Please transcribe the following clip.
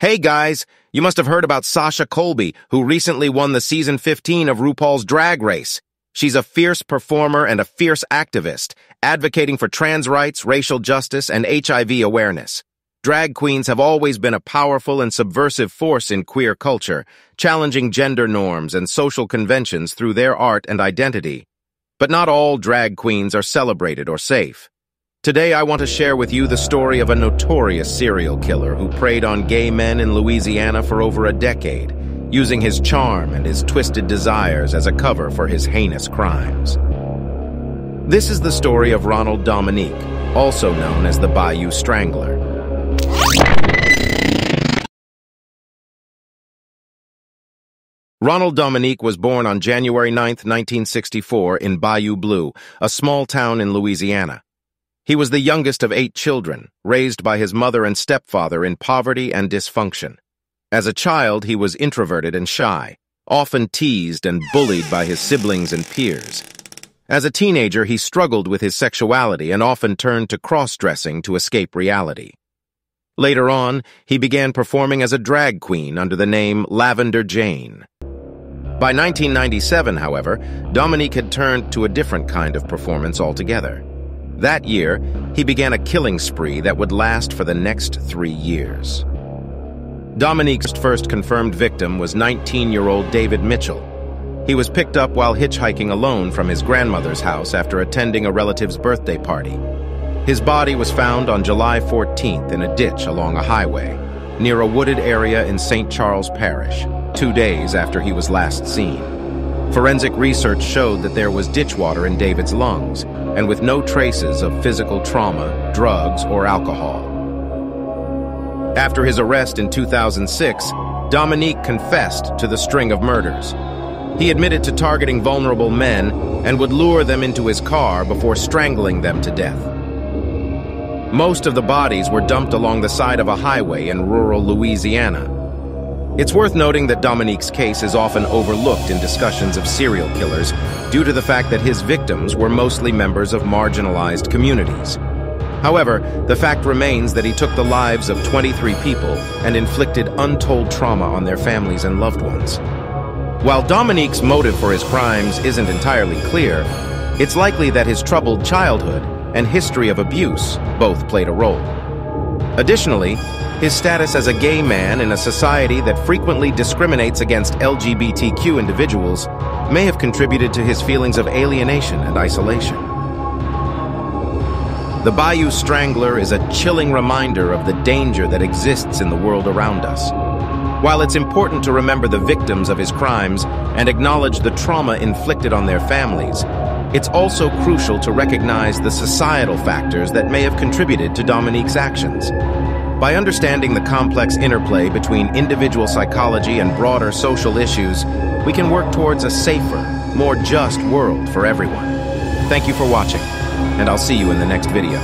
Hey guys, you must have heard about Sasha Colby, who recently won the season 15 of RuPaul's Drag Race. She's a fierce performer and a fierce activist, advocating for trans rights, racial justice, and HIV awareness. Drag queens have always been a powerful and subversive force in queer culture, challenging gender norms and social conventions through their art and identity. But not all drag queens are celebrated or safe. Today, I want to share with you the story of a notorious serial killer who preyed on gay men in Louisiana for over a decade, using his charm and his twisted desires as a cover for his heinous crimes. This is the story of Ronald Dominique, also known as the Bayou Strangler. Ronald Dominique was born on January 9, 1964, in Bayou Blue, a small town in Louisiana. He was the youngest of 8 children, raised by his mother and stepfather in poverty and dysfunction. As a child, he was introverted and shy, often teased and bullied by his siblings and peers. As a teenager, he struggled with his sexuality and often turned to cross-dressing to escape reality. Later on, he began performing as a drag queen under the name Lavender Jane. By 1997, however, Dominique had turned to a different kind of performance altogether. That year, he began a killing spree that would last for the next 3 years. Dominique's first confirmed victim was 19-year-old David Mitchell. He was picked up while hitchhiking alone from his grandmother's house after attending a relative's birthday party. His body was found on July 14th in a ditch along a highway, near a wooded area in St. Charles Parish, 2 days after he was last seen. Forensic research showed that there was ditch water in David's lungs, and with no traces of physical trauma, drugs, or alcohol. After his arrest in 2006, Dominique confessed to the string of murders. He admitted to targeting vulnerable men and would lure them into his car before strangling them to death. Most of the bodies were dumped along the side of a highway in rural Louisiana. It's worth noting that Dominique's case is often overlooked in discussions of serial killers due to the fact that his victims were mostly members of marginalized communities. However, the fact remains that he took the lives of 23 people and inflicted untold trauma on their families and loved ones. While Dominique's motive for his crimes isn't entirely clear, it's likely that his troubled childhood and history of abuse both played a role. Additionally, his status as a gay man in a society that frequently discriminates against LGBTQ individuals may have contributed to his feelings of alienation and isolation. The Bayou Strangler is a chilling reminder of the danger that exists in the world around us. While it's important to remember the victims of his crimes and acknowledge the trauma inflicted on their families, it's also crucial to recognize the societal factors that may have contributed to Dominique's actions. By understanding the complex interplay between individual psychology and broader social issues, we can work towards a safer, more just world for everyone. Thank you for watching, and I'll see you in the next video.